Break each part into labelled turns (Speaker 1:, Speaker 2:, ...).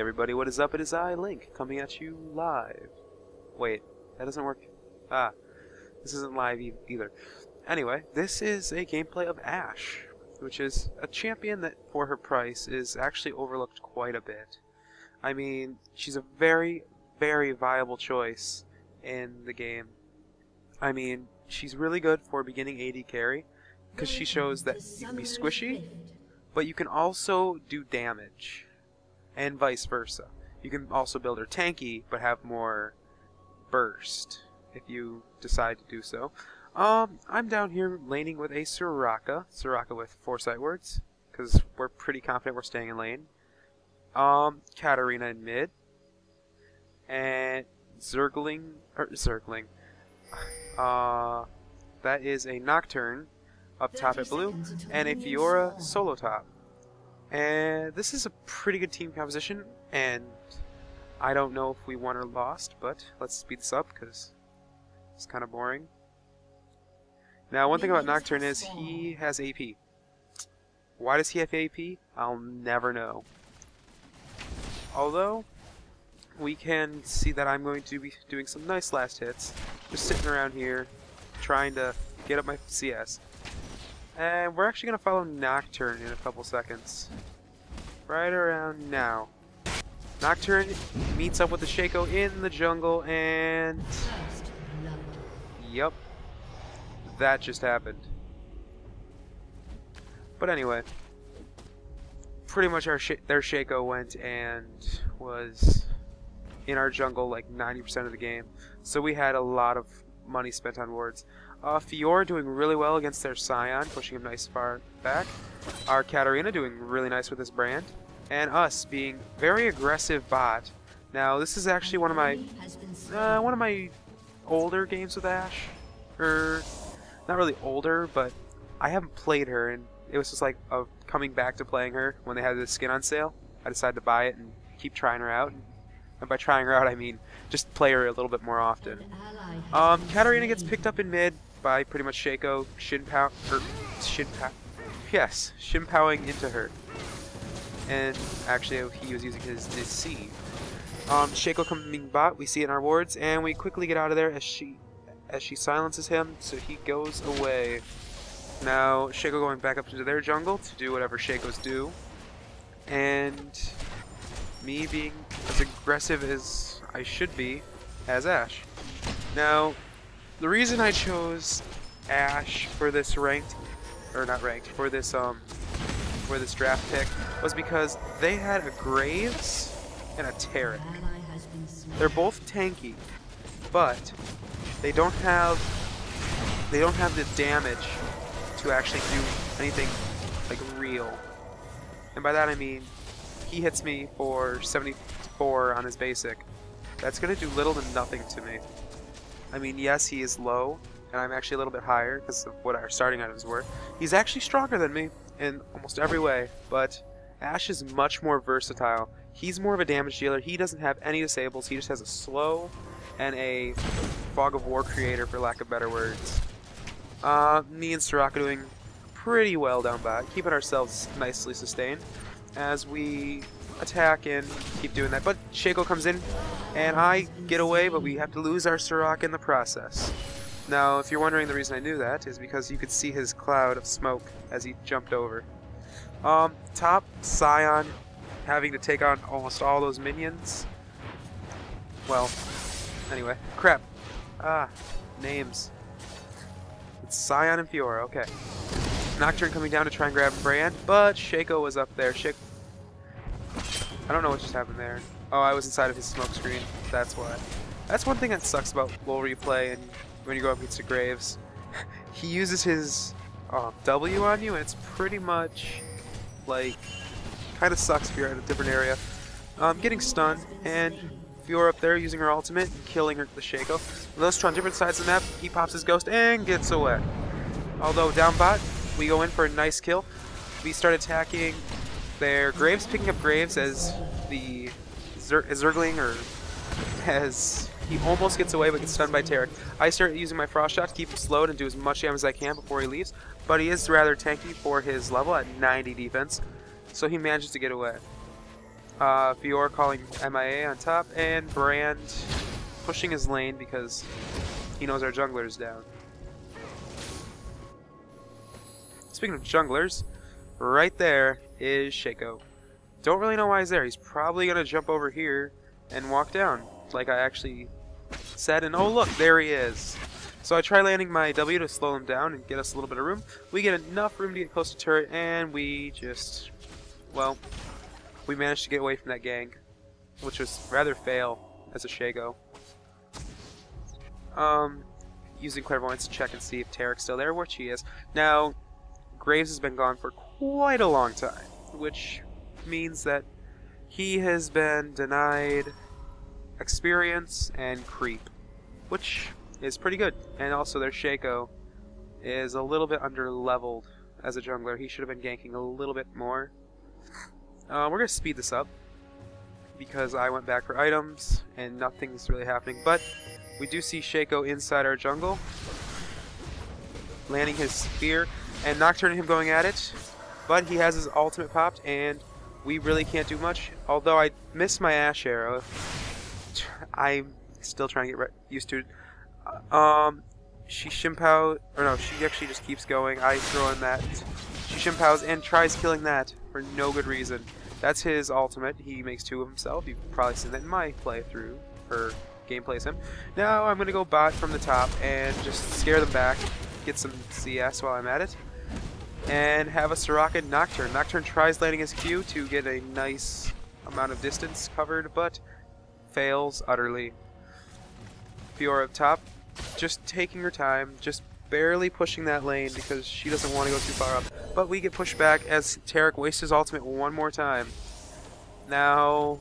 Speaker 1: everybody, what is up? It is I, Link, coming at you live. Wait, that doesn't work. Ah, this isn't live either. Anyway, this is a gameplay of Ashe, which is a champion that, for her price, is actually overlooked quite a bit. I mean, she's a very, very viable choice in the game. I mean, she's really good for beginning AD carry, because she shows that you can be squishy, but you can also do damage, and vice versa. You can also build her tanky, but have more burst, if you decide to do so. I'm down here laning with a Soraka with Foresight words, because we're pretty confident we're staying in lane. Katarina in mid, and Zergling, that is a Nocturne up top at blue, and a Fiora solo top. And this is a pretty good team composition, and I don't know if we won or lost, but let's speed this up because it's kind of boring. Now, one thing about Nocturne is he has AP. Why does he have AP? I'll never know. Although, we can see that I'm going to be doing some nice last hits, just sitting around here, trying to get up my CS. And we're actually going to follow Nocturne in a couple seconds. Right around now. Nocturne meets up with the Shaco in the jungle, and yep, that just happened. But anyway, pretty much their Shaco went and was in our jungle like 90% of the game, so we had a lot of money spent on wards. Fiora doing really well against their Scion, pushing him nice far back. Our Katarina doing really nice with his brand. And us being very aggressive bot. Now this is actually one of my older games with Ashe. Or not really older, but I haven't played her, and it was just like coming back to playing her when they had the skin on sale. I decided to buy it and keep trying her out. And by trying her out, I mean just play her a little bit more often. Katarina gets picked up in mid by pretty much Shaco shinpowing into her. And actually, he was using his Deceive. Shaco coming bot, we see it in our wards, and we quickly get out of there as she silences him, so he goes away. Now, Shaco going back up into their jungle to do whatever Shacos do, and me being as aggressive as I should be as Ashe. Now, the reason I chose Ashe for this for this draft pick was because they had a Graves and a Taric. They're both tanky, but they don't have the damage to actually do anything like real. And by that I mean he hits me for 74 on his basic. That's gonna do little to nothing to me. I mean, yes, he is low, and I'm actually a little bit higher because of what our starting items were. He's actually stronger than me in almost every way, but Ashe is much more versatile. He's more of a damage dealer. He doesn't have any disables. He just has a slow and a fog of war creator, for lack of better words. Me and Soraka doing pretty well down bot, keeping ourselves nicely sustained as we attack and keep doing that. But Shaco comes in and I get away, but we have to lose our Soraka in the process. Now, if you're wondering, the reason I knew that is because you could see his cloud of smoke as he jumped over. Top Scion having to take on almost all those minions. Well, anyway, crap. Names. It's Scion and Fiora, okay. Nocturne coming down to try and grab Brand, but Shaco was up there. I don't know what just happened there. Oh, I was inside of his smoke screen. That's why. That's one thing that sucks about LoL replay and when you go up against Graves. He uses his W on you, and it's pretty much like kind of sucks if you're in a different area. Getting stunned, and Fiora up there using her ultimate and killing her with the Shaco. Those on different sides of the map, he pops his ghost and gets away. Although down bot, we go in for a nice kill. We start attacking their Graves, picking up Graves as the Zergling, or as he almost gets away but gets stunned by Taric. I start using my Frost Shot to keep him slowed and do as much damage as I can before he leaves, but he is rather tanky for his level at 90 defense, so he manages to get away. Fior calling MIA on top, and Brand pushing his lane because he knows our jungler is down. Speaking of junglers, right there is Shaco. Don't really know why he's there. He's probably going to jump over here and walk down, like I actually said, and oh look, there he is. So I try landing my W to slow him down and get us a little bit of room. We get enough room to get close to turret, and we just, well, we managed to get away from that gang, which was rather fail as a Shaco. Using clairvoyance to check and see if Tarek's still there, which he is. Now, Graves has been gone for quite a long time, which means that he has been denied experience and creep, which is pretty good. And also their Shaco is a little bit under-leveled as a jungler. He should have been ganking a little bit more. We're going to speed this up because I went back for items and nothing's really happening. But we do see Shaco inside our jungle, landing his spear, and Nocturne and him going at it. But he has his ultimate popped, and we really can't do much. Although I missed my Ashe arrow, I'm still trying to get used to it. She Shimpow, or no, she actually just keeps going. I throw in that. She Shimpows and tries killing that for no good reason. That's his ultimate. He makes two of himself. You've probably seen that in my playthrough, or gameplay sim. Now I'm going to go bot from the top and just scare them back, get some CS while I'm at it, and have a Soraka Nocturne. Nocturne tries landing his Q to get a nice amount of distance covered, but fails utterly. Fiora up top, just taking her time, just barely pushing that lane because she doesn't want to go too far up. But we get pushed back as Tarek wastes his ultimate one more time. Now,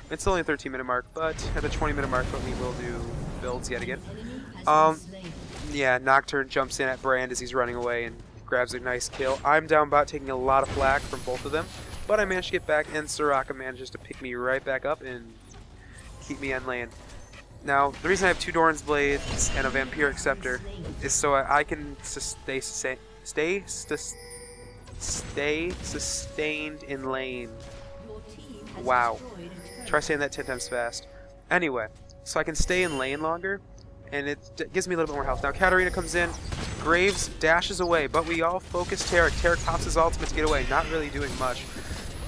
Speaker 1: it's only a 13-minute mark, but at the 20-minute mark we will do builds yet again. Yeah, Nocturne jumps in at Brand as he's running away and grabs a nice kill. I'm down bot taking a lot of flak from both of them, but I managed to get back, and Soraka manages to pick me right back up and keep me on lane. Now, the reason I have two Doran's Blades and a Vampiric Scepter is so I can stay sustained in lane. Wow. Try saying that 10 times fast. Anyway, so I can stay in lane longer, and it gives me a little bit more health. Now, Katarina comes in, Graves dashes away, but we all focus Tarek. Tarek pops his ultimate to get away, not really doing much.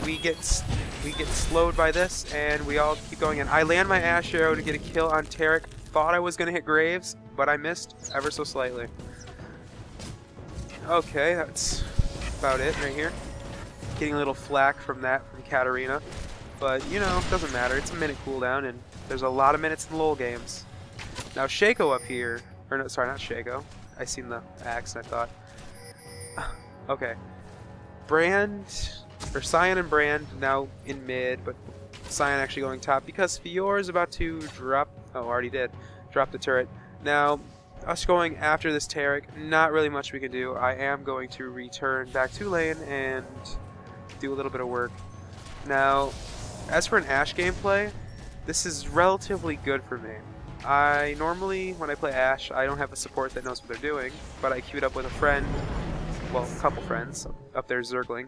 Speaker 1: We get slowed by this, and we all keep going in. I land my Ashe arrow to get a kill on Tarek. Thought I was going to hit Graves, but I missed ever so slightly. Okay, that's about it right here. Getting a little flack from that from Katarina. But, you know, it doesn't matter. It's a minute cooldown, and there's a lot of minutes in LoL games. Now, Shaco up here. Or, no, sorry, not Shaco. I seen the axe, and I thought. Okay. Brand, or Cyan and Brand now in mid, but Cyan actually going top because Fior is about to drop. Oh, already did. Drop the turret. Now, us going after this Tarek, not really much we can do. I am going to return back to lane and do a little bit of work. Now, as for an Ashe gameplay, this is relatively good for me. I normally, when I play Ashe, I don't have a support that knows what they're doing, but I queued up with a friend, well, a couple friends. Up there, Zergling.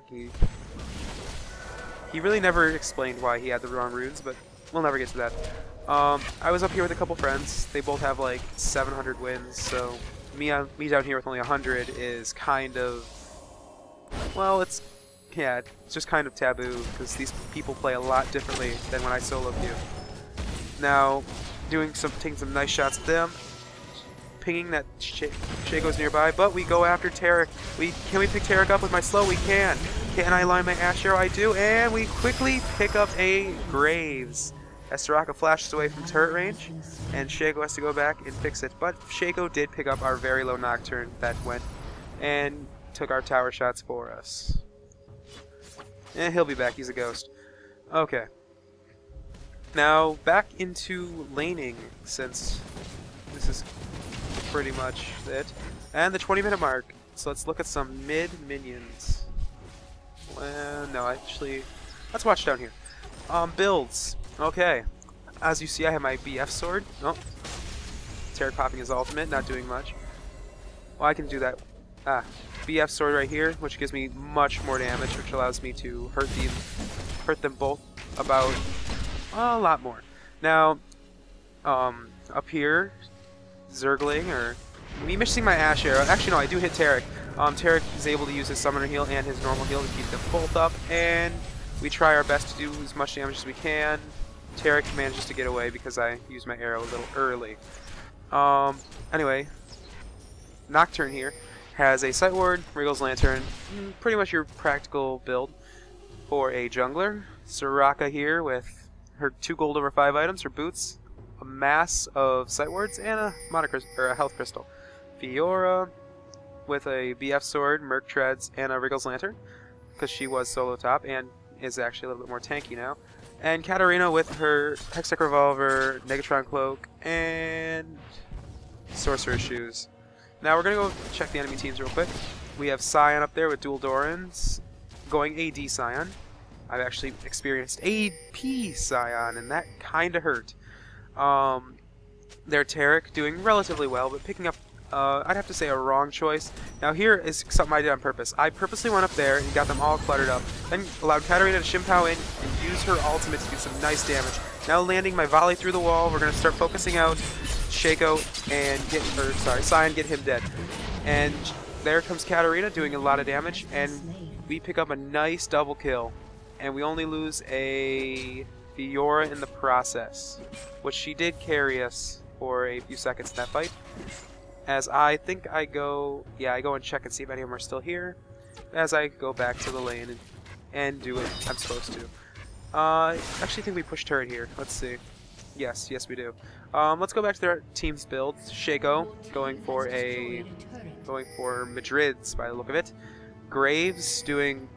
Speaker 1: He really never explained why he had the wrong runes, but we'll never get to that. I was up here with a couple friends. They both have like 700 wins, so me down here with only 100 is kind of, well, it's just kind of taboo because these people play a lot differently than when I solo queue. Now, taking some nice shots at them, pinging that Shaco's nearby, but we go after Tarek. Can we pick Tarek up with my slow? We can. Can I line my Ashe arrow? I do, and we quickly pick up a Graves. As Soraka flashes away from turret range, and Shaco has to go back and fix it. But Shaco did pick up our very low Nocturne that went and took our tower shots for us. And he'll be back, he's a ghost. Okay. Now, back into laning, since this is pretty much it. And the 20-minute mark. So let's look at some mid-minions. Well, no, actually, let's watch down here. Builds. Okay. As you see, I have my BF sword. Oh. Tarek popping his ultimate, not doing much. Well, I can do that. BF sword right here, which gives me much more damage, which allows me to hurt them both about a lot more. Now, up here, Zergling, or me missing my Ashe arrow. Actually, no, I do hit Tarek. Tarek is able to use his summoner heal and his normal heal to keep them both up, and we try our best to do as much damage as we can. Tarek manages to get away because I used my arrow a little early. Anyway, Nocturne here has a Sight Ward, Wriggle's Lantern, pretty much your practical build for a jungler. Soraka here with her 2 gold over 5 items, her boots, a mass of Sight Wards, and a health crystal. Fiora with a BF sword, Merc Treads, and a Wriggle's Lantern, because she was solo top and is actually a little bit more tanky now. And Katarina with her Hextech Revolver, Negatron Cloak, and Sorcerer's Shoes. Now we're going to go check the enemy teams real quick. We have Scion up there with dual Dorans, going AD Scion. I've actually experienced AP Scion, and that kind of hurt. Their Tarek doing relatively well, but picking up, I'd have to say, a wrong choice. Now here is something I did on purpose. I purposely went up there and got them all cluttered up, then allowed Katarina to Shimpow in and use her ultimate to do some nice damage. Now landing my volley through the wall, we're going to start focusing out Shaco and Scion, get him dead. And there comes Katarina doing a lot of damage, and we pick up a nice double kill. And we only lose a Fiora in the process, which she did carry us for a few seconds in that fight. As I think I go and check and see if any of them are still here, as I go back to the lane and do what I'm supposed to. I actually think we pushed turret here. Let's see. Yes we do. Let's go back to their team's build. Shaco going for Madrid's by the look of it. Graves doing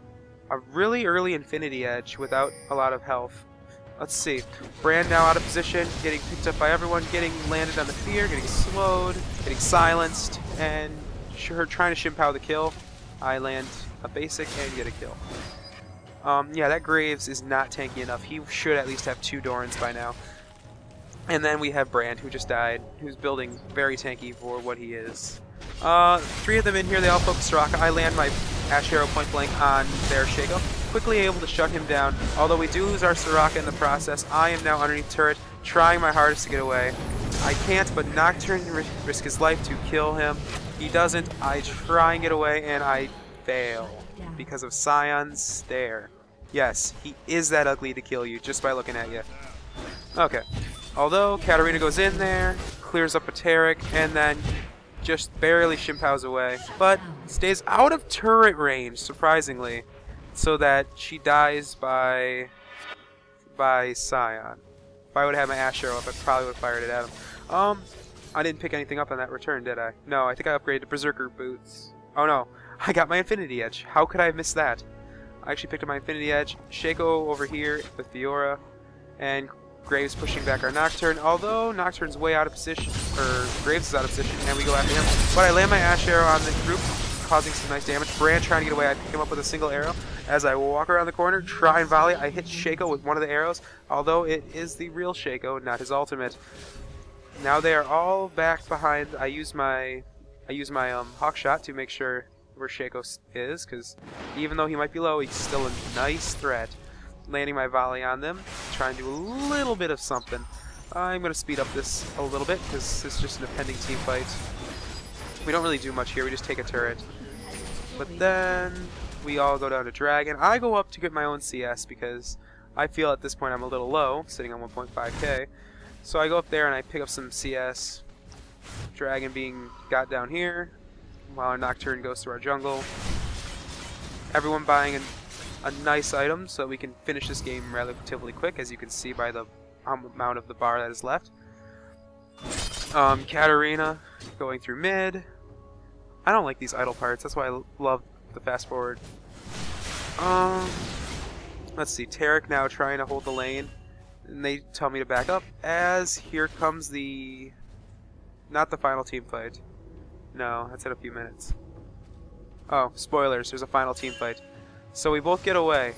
Speaker 1: a really early Infinity Edge without a lot of health. Let's see. Brand now out of position, getting picked up by everyone, getting landed on the fear, getting slowed, getting silenced, and her trying to Shimpow the kill. I land a basic and get a kill. Yeah, that Graves is not tanky enough. He should at least have 2 Dorans by now. And then we have Brand, who just died, who's building very tanky for what he is. 3 of them in here, they all focus Soraka. I land my Ashe arrow point blank on their Shaco. Quickly able to shut him down. Although we do lose our Soraka in the process, I am now underneath turret, trying my hardest to get away. I can't, but Nocturne risk his life to kill him. He doesn't. I try and get away, and I fail because of Scion's stare. Yes, he is that ugly to kill you just by looking at you. Okay. Although Katarina goes in there, clears up a Tarek, and then just barely Shimpows away, but stays out of turret range, surprisingly, so that she dies by Scion. If I would have had my Ashe arrow up, I probably would have fired it at him. I didn't pick anything up on that return, did I? No, I think I upgraded to Berserker boots. Oh no, I got my Infinity Edge. How could I have missed that? I actually picked up my Infinity Edge. Shaco over here with Fiora, and Graves pushing back our Nocturne, although Nocturne's way out of position, or Graves is out of position, and we go after him. But I land my Ashe arrow on the group, causing some nice damage. Brand trying to get away, I pick him up with a single arrow. As I walk around the corner, try and volley, I hit Shaco with one of the arrows, although it is the real Shaco, not his ultimate. Now they are all back behind. I use my Hawk Shot to make sure where Shaco is, because even though he might be low, he's still a nice threat. Landing my volley on them, trying to do a little bit of something. I'm going to speed up this a little bit because this is just an impending team fight. We don't really do much here, we just take a turret. But then we all go down to Dragon. I go up to get my own CS because I feel at this point I'm a little low, sitting on 1.5k. So I go up there and I pick up some CS. Dragon being got down here, while our Nocturne goes through our jungle. Everyone buying a nice item so we can finish this game relatively quick, as you can see by the amount of the bar that is left. Katarina going through mid. I don't like these idle parts, that's why I love the fast forward. Let's see, Tarek now trying to hold the lane, and they tell me to back up, as here comes not the final team fight. No, that's in a few minutes. Oh, spoilers, there's a final team fight. So we both get away.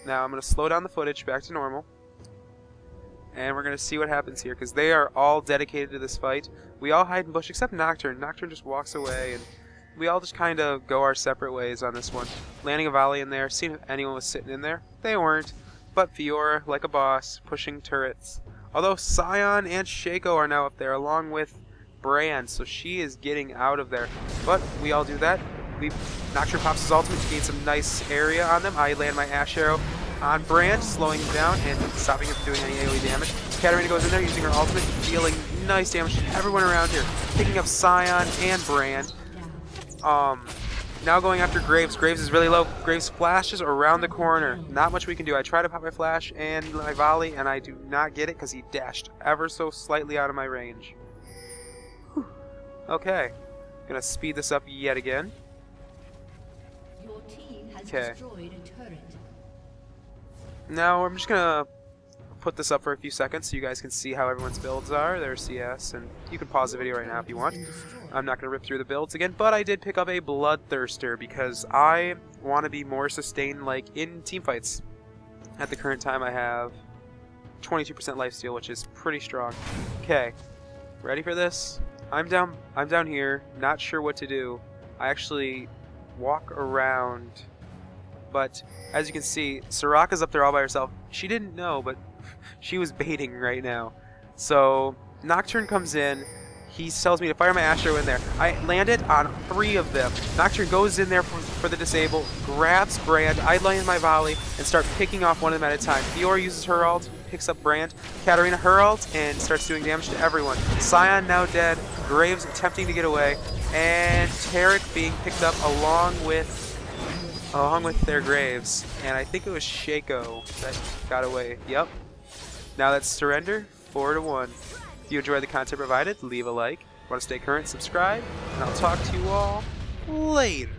Speaker 1: Now I'm going to slow down the footage back to normal. And we're going to see what happens here, because they are all dedicated to this fight. We all hide in bush except Nocturne. Nocturne just walks away, and we all just kind of go our separate ways on this one. Landing a volley in there, seeing if anyone was sitting in there. They weren't. But Fiora, like a boss, pushing turrets. Although Scion and Shaco are now up there, along with Brand, so she is getting out of there. But we all do that. Nocturne pops his ultimate to gain some nice area on them. I land my Ashe arrow on Brand, slowing him down and stopping him from doing any AoE damage. Katarina goes in there using her ultimate, dealing nice damage to everyone around here. Picking up Scion and Brand. Now going after Graves. Graves is really low. Graves flashes around the corner. Not much we can do. I try to pop my flash and my volley, and I do not get it because he dashed ever so slightly out of my range. Whew. Okay. Gonna speed this up yet again.
Speaker 2: Your team has
Speaker 1: Okay.
Speaker 2: destroyed a turret.
Speaker 1: Now I'm just gonna put this up for a few seconds so you guys can see how everyone's builds are. There's CS, and you can pause the video right now if you want. I'm not going to rip through the builds again, but I did pick up a Bloodthirster because I want to be more sustained like in teamfights. At the current time I have 22% lifesteal, which is pretty strong. Okay, ready for this? I'm down here, not sure what to do. I actually walk around, but as you can see, Soraka's up there all by herself. She didn't know, but she was baiting right now. So Nocturne comes in. He tells me to fire my Ashe arrow in there. I landed on 3 of them. Nocturne goes in there for the disable, grabs Brand. I land my volley and start picking off one of them at a time. Fiora uses her ult, picks up Brand. Katarina her ult and starts doing damage to everyone. Scion now dead. Graves attempting to get away, and Tarek being picked up along with their Graves. And I think it was Shaco that got away. Yep. Now that's surrender, 4-1. If you enjoyed the content provided, leave a like. Want to stay current, subscribe, and I'll talk to you all later.